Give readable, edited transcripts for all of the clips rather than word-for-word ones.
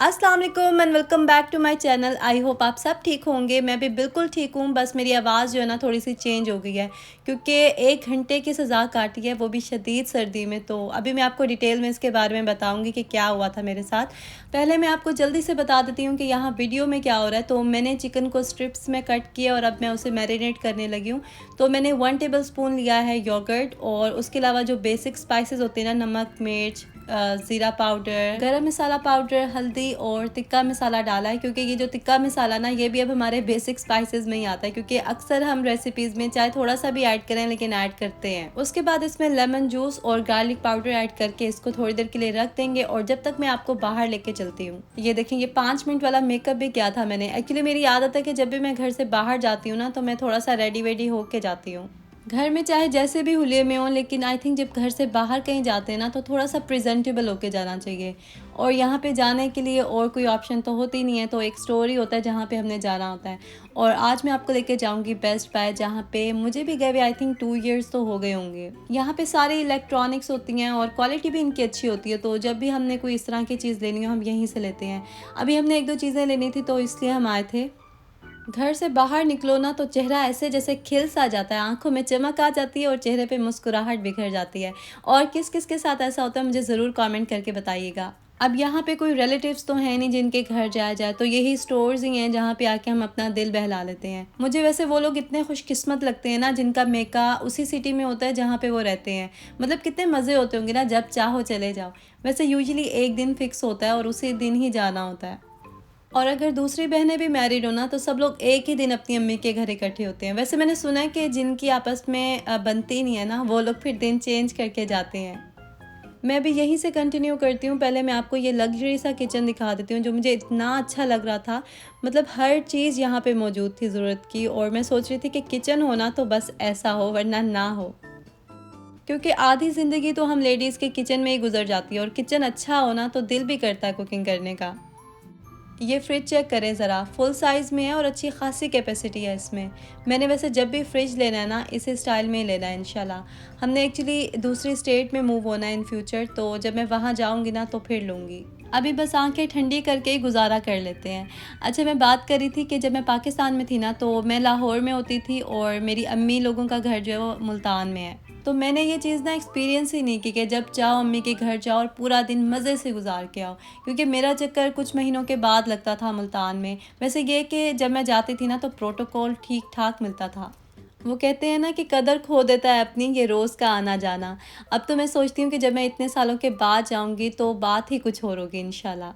अस्सलाम वालेकुम and welcome back to my channel. I hope आप सब ठीक होंगे। मैं भी बिल्कुल ठीक हूँ। बस मेरी आवाज़ जो है ना थोड़ी सी चेंज हो गई है क्योंकि 1 घंटे की सज़ा काटी है, वो भी शदीद सर्दी में। तो अभी मैं आपको डिटेल में इसके बारे में बताऊँगी कि क्या हुआ था मेरे साथ। पहले मैं आपको जल्दी से बता देती हूँ कि यहाँ वीडियो में क्या हो रहा है। तो मैंने चिकन को स्ट्रिप्स में कट किया और अब मैं उसे मैरिनेट करने लगी हूँ। तो मैंने 1 टेबल स्पून लिया है योगर्ट और उसके अलावा जो बेसिक स्पाइसेस होते हैं ना, नमक, मिर्च, ज़ीरा पाउडर, गरम मसाला पाउडर, हल्दी और तिक्का मसाला डाला है। क्योंकि ये जो तिक्का मसाला ना, ये भी अब हमारे बेसिक स्पाइसेस में ही आता है, क्योंकि अक्सर हम रेसिपीज़ में चाहे थोड़ा सा भी ऐड करें लेकिन ऐड करते हैं। उसके बाद इसमें लेमन जूस और गार्लिक पाउडर ऐड करके इसको थोड़ी देर के लिए रख देंगे। और जब तक मैं आपको बाहर लेके चलती हूँ, ये देखें, ये 5 मिनट वाला मेकअप भी किया था मैंने। एक्चुअली मेरी आदत है कि जब भी मैं घर से बाहर जाती हूँ ना, तो मैं थोड़ा सा रेडी वेडी होके जाती हूँ। घर में चाहे जैसे भी हुलिये में हो, लेकिन आई थिंक जब घर से बाहर कहीं जाते हैं ना, तो थोड़ा सा प्रेजेंटेबल होके जाना चाहिए। और यहाँ पे जाने के लिए और कोई ऑप्शन तो होती नहीं है, तो एक स्टोर ही होता है जहाँ पे हमने जाना होता है। और आज मैं आपको लेके जाऊँगी बेस्ट बाय, जहाँ पे मुझे भी गए हुए आई थिंक 2 ईयर्स तो हो गए होंगे। यहाँ पे सारी इलेक्ट्रॉनिक्स होती हैं और क्वालिटी भी इनकी अच्छी होती है। तो जब भी हमने कोई इस तरह की चीज़ लेनी हो, हम यहीं से लेते हैं। अभी हमने 1-2 चीज़ें लेनी थी, तो इसलिए हम आए थे। घर से बाहर निकलो ना, तो चेहरा ऐसे जैसे खिल सा जाता है, आंखों में चमक आ जाती है और चेहरे पे मुस्कुराहट बिखर जाती है। और किस किस के साथ ऐसा होता है, मुझे ज़रूर कमेंट करके बताइएगा। अब यहाँ पे कोई रिलेटिव्स तो हैं नहीं जिनके घर जाया जाए, तो यही स्टोर्स ही हैं जहाँ पे आके हम अपना दिल बहला लेते हैं। मुझे वैसे वो लोग इतने खुशकिस्मत लगते हैं ना, जिनका मेका उसी सिटी में होता है जहाँ पे वो रहते हैं। मतलब कितने मज़े होते होंगे ना, जब चाहो चले जाओ। वैसे यूजुअली एक दिन फिक्स होता है और उसी दिन ही जाना होता है। और अगर दूसरी बहनें भी मैरिड हो ना, तो सब लोग एक ही दिन अपनी अम्मी के घर इकट्ठे होते हैं। वैसे मैंने सुना है कि जिनकी आपस में बनती नहीं है ना, वो लोग फिर दिन चेंज करके जाते हैं। मैं भी यहीं से कंटिन्यू करती हूँ। पहले मैं आपको ये लग्जरी सा किचन दिखा देती हूँ, जो मुझे इतना अच्छा लग रहा था। मतलब हर चीज़ यहाँ पे मौजूद थी ज़रूरत की। और मैं सोच रही थी कि किचन होना तो बस ऐसा हो, वरना ना हो। क्योंकि आधी ज़िंदगी तो हम लेडीज़ के किचन में ही गुजर जाती है, और किचन अच्छा हो ना, तो दिल भी करता है कुकिंग करने का। ये फ्रिज चेक करें ज़रा, फुल साइज़ में है और अच्छी खासी कैपेसिटी है इसमें। मैंने वैसे जब भी फ्रिज लेना है ना, इसी स्टाइल में ही लेना है इंशाल्लाह। हमने एक्चुअली दूसरी स्टेट में मूव होना है इन फ्यूचर, तो जब मैं वहाँ जाऊँगी ना, तो फिर लूँगी। अभी बस आंखें ठंडी करके ही गुजारा कर लेते हैं। अच्छा, मैं बात कर रही थी कि जब मैं पाकिस्तान में थी ना, तो मैं लाहौर में होती थी और मेरी अम्मी लोगों का घर जो है वो मुल्तान में है। तो मैंने ये चीज़ ना एक्सपीरियंस ही नहीं की कि जब जाओ अम्मी के घर जाओ और पूरा दिन मज़े से गुजार के आओ। क्योंकि मेरा चक्कर कुछ महीनों के बाद लगता था मुल्तान में। वैसे ये कि जब मैं जाती थी ना, तो प्रोटोकॉल ठीक ठाक मिलता था। वो कहते हैं ना कि कदर खो देता है अपनी ये रोज़ का आना जाना। अब तो मैं सोचती हूँ कि जब मैं इतने सालों के बाद जाऊँगी, तो बात ही कुछ और होगी इंशाल्लाह।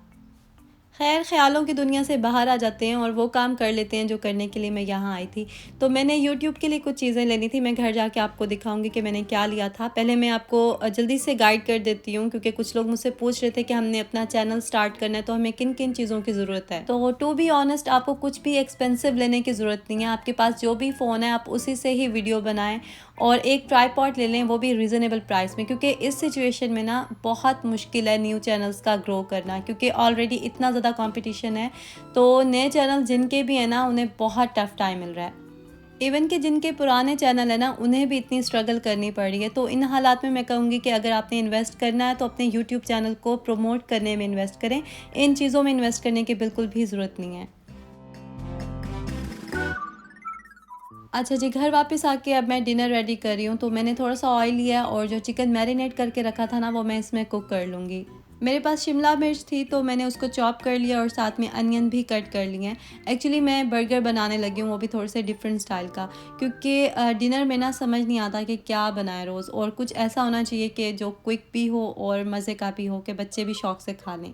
खैर, ख़्यालों की दुनिया से बाहर आ जाते हैं और वो काम कर लेते हैं जो करने के लिए मैं यहाँ आई थी। तो मैंने यूट्यूब के लिए कुछ चीज़ें लेनी थी। मैं घर जाके आपको दिखाऊँगी कि मैंने क्या लिया था। पहले मैं आपको जल्दी से गाइड कर देती हूँ, क्योंकि कुछ लोग मुझसे पूछ रहे थे कि हमने अपना चैनल स्टार्ट करना है, तो हमें किन-किन चीज़ों की ज़रूरत है। तो टू बी ऑनेस्ट, आपको कुछ भी एक्सपेंसिव लेने की ज़रूरत नहीं है। आपके पास जो भी फ़ोन है, आप उसी से ही वीडियो बनाएँ। और एक ट्राइपॉड ले लें, वो भी रीज़नेबल प्राइस में, क्योंकि इस सिचुएशन में ना बहुत मुश्किल है न्यू चैनल्स का ग्रो करना, क्योंकि ऑलरेडी इतना ज़्यादा कंपटीशन है। तो नए चैनल जिनके भी हैं ना, उन्हें बहुत टफ टाइम मिल रहा है। इवन कि जिनके पुराने चैनल है ना, उन्हें भी इतनी स्ट्रगल करनी पड़ रही है। तो इन हालात में मैं कहूँगी कि अगर आपने इन्वेस्ट करना है, तो अपने यूट्यूब चैनल को प्रमोट करने में इन्वेस्ट करें। इन चीज़ों में इन्वेस्ट करने की बिल्कुल भी ज़रूरत नहीं है। अच्छा जी, घर वापस आके अब मैं डिनर रेडी कर रही हूँ। तो मैंने थोड़ा-सा ऑयल लिया और जो चिकन मैरिनेट करके रखा था ना, वो मैं इसमें कुक कर लूँगी। मेरे पास शिमला मिर्च थी, तो मैंने उसको चॉप कर लिया और साथ में अनियन भी कट कर लिए हैं। एक्चुअली मैं बर्गर बनाने लगी हूँ, वो भी थोड़े से डिफरेंट स्टाइल का, क्योंकि डिनर में ना समझ नहीं आता कि क्या बनाएँ रोज़, और कुछ ऐसा होना चाहिए कि जो क्विक भी हो और मज़े का भी हो, कि बच्चे भी शौक से खा लें।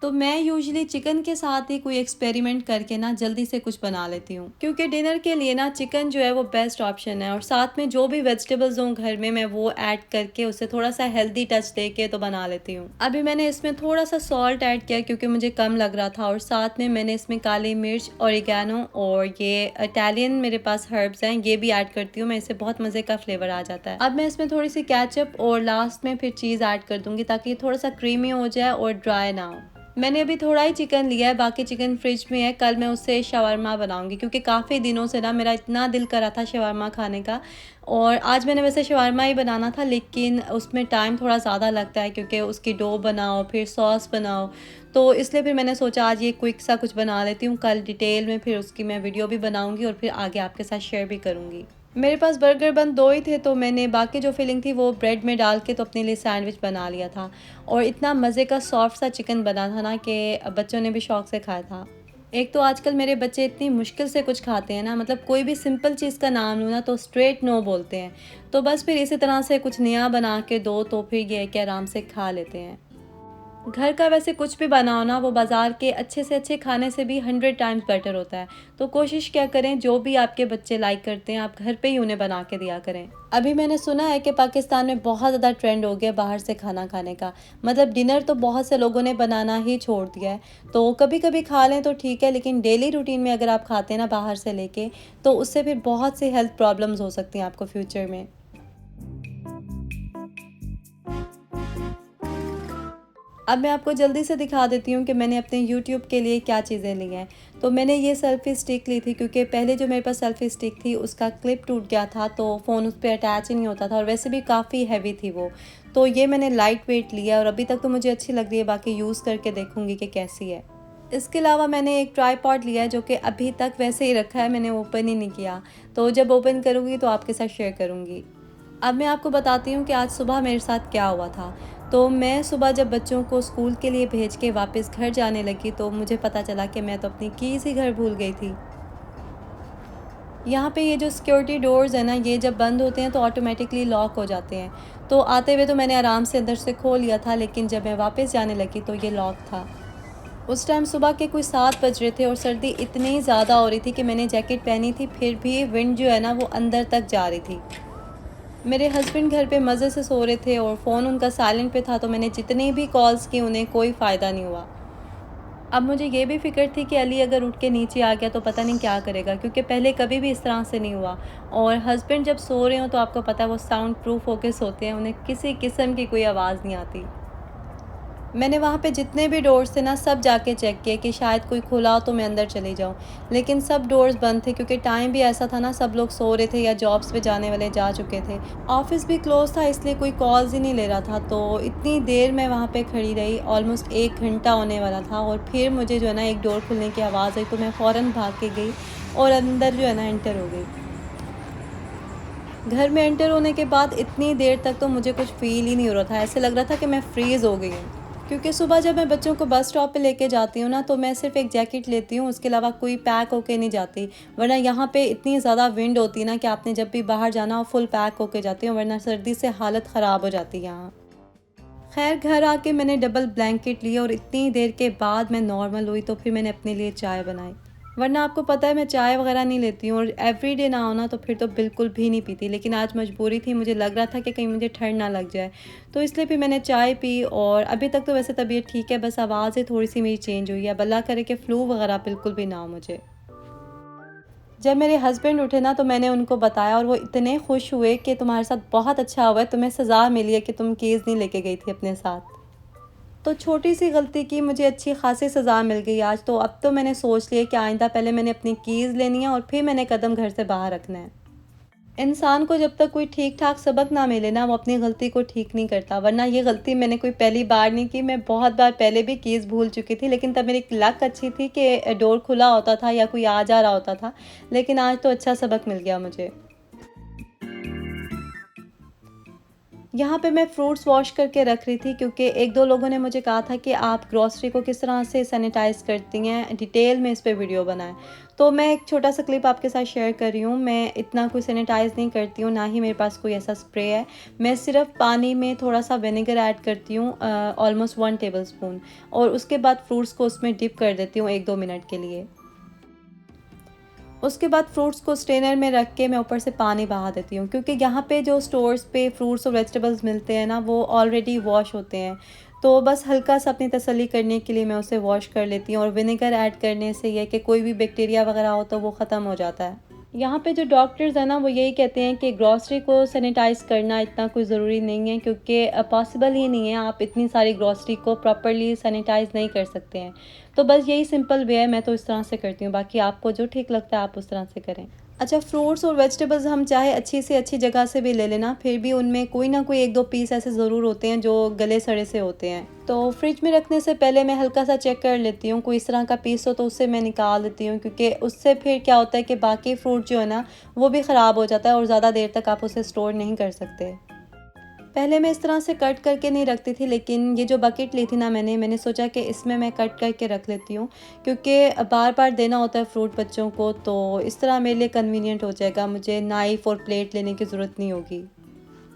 तो मैं यूजुअली चिकन के साथ ही कोई एक्सपेरिमेंट करके ना जल्दी से कुछ बना लेती हूँ, क्योंकि डिनर के लिए ना चिकन जो है वो बेस्ट ऑप्शन है। और साथ में जो भी वेजिटेबल्स हों घर में, मैं वो ऐड करके उसे थोड़ा सा हेल्दी टच दे के तो बना लेती हूँ। अभी मैंने इसमें थोड़ा सा सॉल्ट ऐड किया, क्योंकि मुझे कम लग रहा था। और साथ में मैंने इसमें काली मिर्च, ओरिगैनो और ये इटालियन मेरे पास हर्ब्स हैं, ये भी ऐड करती हूँ मैं। इससे बहुत मज़े का फ्लेवर आ जाता है। अब मैं इसमें थोड़ी सी केचप और लास्ट में फिर चीज़ ऐड कर दूँगी, ताकि ये थोड़ा सा क्रीमी हो जाए और ड्राई ना हो। मैंने अभी थोड़ा ही चिकन लिया है, बाकी चिकन फ्रिज में है। कल मैं उससे शवारमा बनाऊँगी क्योंकि काफ़ी दिनों से ना मेरा इतना दिल कर रहा था शवारमा खाने का। और आज मैंने वैसे शवारमा ही बनाना था, लेकिन उसमें टाइम थोड़ा ज़्यादा लगता है क्योंकि उसकी डो बनाओ, फिर सॉस बनाओ। तो इसलिए फिर मैंने सोचा आज ये क्विक सा कुछ बना लेती हूँ। कल डिटेल में फिर उसकी मैं वीडियो भी बनाऊँगी और फिर आगे आपके साथ शेयर भी करूँगी। मेरे पास बर्गर बन 2 ही थे, तो मैंने बाकी जो फिलिंग थी वो ब्रेड में डाल के तो अपने लिए सैंडविच बना लिया था। और इतना मज़े का सॉफ्ट सा चिकन बना था ना कि बच्चों ने भी शौक से खाया था। एक तो आजकल मेरे बच्चे इतनी मुश्किल से कुछ खाते हैं ना, मतलब कोई भी सिंपल चीज़ का नाम लूँ ना तो स्ट्रेट नो बोलते हैं। तो बस फिर इसी तरह से कुछ नया बना के दो तो फिर ये है कि आराम से खा लेते हैं। घर का वैसे कुछ भी बनाओ ना, वो बाज़ार के अच्छे से अच्छे खाने से भी 100 टाइम्स बेटर होता है। तो कोशिश क्या करें, जो भी आपके बच्चे लाइक करते हैं आप घर पे ही उन्हें बना के दिया करें। अभी मैंने सुना है कि पाकिस्तान में बहुत ज़्यादा ट्रेंड हो गया बाहर से खाना खाने का। मतलब डिनर तो बहुत से लोगों ने बनाना ही छोड़ दिया है। तो कभी कभी खा लें तो ठीक है, लेकिन डेली रूटीन में अगर आप खाते हैं ना बाहर से लेके, तो उससे फिर बहुत सी हेल्थ प्रॉब्लम्स हो सकती हैं आपको फ्यूचर में। अब मैं आपको जल्दी से दिखा देती हूँ कि मैंने अपने यूट्यूब के लिए क्या चीज़ें ली हैं। तो मैंने ये सेल्फ़ी स्टिक ली थी क्योंकि पहले जो मेरे पास सेल्फ़ी स्टिक थी उसका क्लिप टूट गया था, तो फ़ोन उस पे अटैच ही नहीं होता था और वैसे भी काफ़ी हैवी थी वो। तो ये मैंने लाइट वेट लिया और अभी तक तो मुझे अच्छी लग रही है, बाकी यूज़ करके देखूँगी कि कैसी है। इसके अलावा मैंने एक ट्राइपॉड लिया है जो कि अभी तक वैसे ही रखा है, मैंने ओपन ही नहीं किया। तो जब ओपन करूँगी तो आपके साथ शेयर करूँगी। अब मैं आपको बताती हूँ कि आज सुबह मेरे साथ क्या हुआ था। तो मैं सुबह जब बच्चों को स्कूल के लिए भेज के वापस घर जाने लगी तो मुझे पता चला कि मैं तो अपनी कीज़ ही घर भूल गई थी। यहाँ पे ये जो सिक्योरिटी डोर्स हैं ना, ये जब बंद होते हैं तो ऑटोमेटिकली लॉक हो जाते हैं। तो आते हुए तो मैंने आराम से अंदर से खोल लिया था, लेकिन जब मैं वापस जाने लगी तो ये लॉक था। उस टाइम सुबह के कुछ 7 बज रहे थे और सर्दी इतनी ज़्यादा हो रही थी कि मैंने जैकेट पहनी थी, फिर भी विंड जो है ना वो अंदर तक जा रही थी। मेरे हस्बैंड घर पे मज़े से सो रहे थे और फ़ोन उनका साइलेंट पे था, तो मैंने जितनी भी कॉल्स की उन्हें कोई फ़ायदा नहीं हुआ। अब मुझे ये भी फ़िक्र थी कि अली अगर उठ के नीचे आ गया तो पता नहीं क्या करेगा, क्योंकि पहले कभी भी इस तरह से नहीं हुआ। और हस्बैंड जब सो रहे हों तो आपको पता है वो साउंड प्रूफ होके सोते हैं, उन्हें किसी किस्म की कोई आवाज़ नहीं आती। मैंने वहाँ पे जितने भी डोर्स थे ना सब जाके चेक किए कि शायद कोई खुला हो तो मैं अंदर चली जाऊँ। लेकिन सब डोर्स बंद थे क्योंकि टाइम भी ऐसा था ना, सब लोग सो रहे थे या जॉब्स पे जाने वाले जा चुके थे। ऑफ़िस भी क्लोज़ था इसलिए कोई कॉल्स ही नहीं ले रहा था। तो इतनी देर मैं वहाँ पे खड़ी रही, ऑलमोस्ट 1 घंटा होने वाला था और फिर मुझे जो है ना एक डोर खुलने की आवाज़ आई, तो मैं फ़ौरन भाग के गई और अंदर जो है ना एंटर हो गई। घर में एंटर होने के बाद इतनी देर तक तो मुझे कुछ फ़ील ही नहीं हो रहा था, ऐसे लग रहा था कि मैं फ्रीज़ हो गई हूँ। क्योंकि सुबह जब मैं बच्चों को बस स्टॉप पे लेके जाती हूँ ना, तो मैं सिर्फ़ एक जैकेट लेती हूँ, उसके अलावा कोई पैक होके नहीं जाती। वरना यहाँ पे इतनी ज़्यादा विंड होती है ना कि आपने जब भी बाहर जाना हो फुल पैक होके जाती हूँ, वरना सर्दी से हालत ख़राब हो जाती है यहाँ। ख़ैर घर आके मैंने डबल ब्लैंकेट लिया और इतनी देर के बाद मैं नॉर्मल हुई, तो फिर मैंने अपने लिए चाय बनाई। वरना आपको पता है मैं चाय वग़ैरह नहीं लेती हूँ और एवरीडे ना हो ना तो फिर तो बिल्कुल भी नहीं पीती। लेकिन आज मजबूरी थी, मुझे लग रहा था कि कहीं मुझे ठंड ना लग जाए। तो इसलिए फिर मैंने चाय पी और अभी तक तो वैसे तबीयत ठीक है, बस आवाज़ ही थोड़ी-सी मेरी चेंज हुई है। अब अल्लाह करे कि फ़्लू वग़ैरह बिल्कुल भी ना हो मुझे। जब मेरे हस्बैंड उठे ना तो मैंने उनको बताया और वो इतने खुश हुए कि तुम्हारे साथ बहुत अच्छा हुआ है, तुम्हें सज़ा मिली है कि तुम कीज़ नहीं लेके गई थी अपने साथ। तो छोटी-सी गलती की मुझे अच्छी ख़ासी सज़ा मिल गई आज, तो अब तो मैंने सोच लिया कि आइंदा पहले मैंने अपनी कीज़ लेनी है और फिर मैंने कदम घर से बाहर रखना है। इंसान को जब तक कोई ठीक-ठाक सबक ना मिले ना, वो अपनी गलती को ठीक नहीं करता। वरना ये गलती मैंने कोई पहली बार नहीं की, मैं बहुत बार पहले भी कीज़ भूल चुकी थी, लेकिन तब मेरी लक अच्छी थी कि डोर खुला होता था या कोई आ जा रहा होता था। लेकिन आज तो अच्छा सबक मिल गया मुझे। यहाँ पे मैं फ्रूट्स वॉश करके रख रही थी क्योंकि 1-2 लोगों ने मुझे कहा था कि आप ग्रोसरी को किस तरह से सैनिटाइज़ करती हैं, डिटेल में इस पे वीडियो बनाएँ। तो मैं एक छोटा-सा क्लिप आपके साथ शेयर कर रही हूँ। मैं इतना कोई सैनिटाइज़ नहीं करती हूँ, ना ही मेरे पास कोई ऐसा स्प्रे है। मैं सिर्फ़ पानी में थोड़ा-सा विनेगर ऐड करती हूँ, ऑलमोस्ट 1 टेबलस्पून, और उसके बाद फ्रूट्स को उसमें डिप कर देती हूँ 1-2 मिनट के लिए। उसके बाद फ्रूट्स को स्ट्रेनर में रख के मैं ऊपर से पानी बहा देती हूँ, क्योंकि यहाँ पे जो स्टोर्स पे फ्रूट्स और वेजिटेबल्स मिलते हैं ना, वो ऑलरेडी वॉश होते हैं। तो बस हल्का सा अपनी तसल्ली करने के लिए मैं उसे वॉश कर लेती हूँ, और विनेगर ऐड करने से ये है कि कोई भी बैक्टीरिया वगैरह हो तो वो ख़त्म हो जाता है। यहाँ पे जो डॉक्टर्स हैं ना वो यही कहते हैं कि ग्रॉसरी को सैनिटाइज़ करना इतना कोई ज़रूरी नहीं है, क्योंकि पॉसिबल ही नहीं है, आप इतनी सारी ग्रॉसरी को प्रॉपर्ली सैनिटाइज़ नहीं कर सकते हैं। तो बस यही सिंपल वे है, मैं तो इस तरह से करती हूँ, बाकी आपको जो ठीक लगता है आप उस तरह से करें। अच्छा, फ्रूट्स और वेजिटेबल्स हम चाहे अच्छी से अच्छी जगह से भी ले लेना, फिर भी उनमें कोई ना कोई 1-2 पीस ऐसे ज़रूर होते हैं जो गले सड़े से होते हैं। तो फ्रिज में रखने से पहले मैं हल्का सा चेक कर लेती हूँ, कोई इस तरह का पीस हो तो उससे मैं निकाल देती हूँ, क्योंकि उससे फिर क्या होता है कि बाकी फ्रूट जो है ना वो भी ख़राब हो जाता है और ज़्यादा देर तक आप उसे स्टोर नहीं कर सकते। पहले मैं इस तरह से कट करके नहीं रखती थी, लेकिन ये जो बकेट ली थी ना मैंने सोचा कि इसमें मैं कट करके रख लेती हूँ, क्योंकि बार-बार देना होता है फ्रूट बच्चों को, तो इस तरह मेरे लिए कन्वीनियंट हो जाएगा, मुझे नाइफ़ और प्लेट लेने की ज़रूरत नहीं होगी।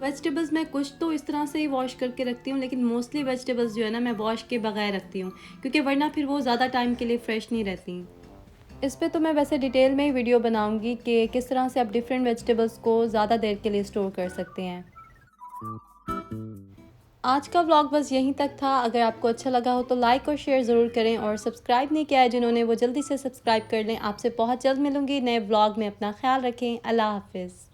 वेजिटेबल्स मैं कुछ तो इस तरह से ही वॉश करके रखती हूँ, लेकिन मोस्टली वेजिटेबल्स जो है ना मैं वॉश के बगैर रखती हूँ, क्योंकि वरना फिर वो ज़्यादा टाइम के लिए फ़्रेश नहीं रहती। इस पे तो मैं वैसे डिटेल में ही वीडियो बनाऊँगी कि किस तरह से आप डिफरेंट वेजिटेबल्स को ज़्यादा देर के लिए स्टोर कर सकते हैं। आज का व्लॉग बस यहीं तक था। अगर आपको अच्छा लगा हो तो लाइक और शेयर ज़रूर करें, और सब्सक्राइब नहीं किया है जिन्होंने वो जल्दी से सब्सक्राइब कर लें। आपसे बहुत जल्द मिलूँगी नए व्लॉग में। अपना ख्याल रखें। अल्लाह हाफ़िज़।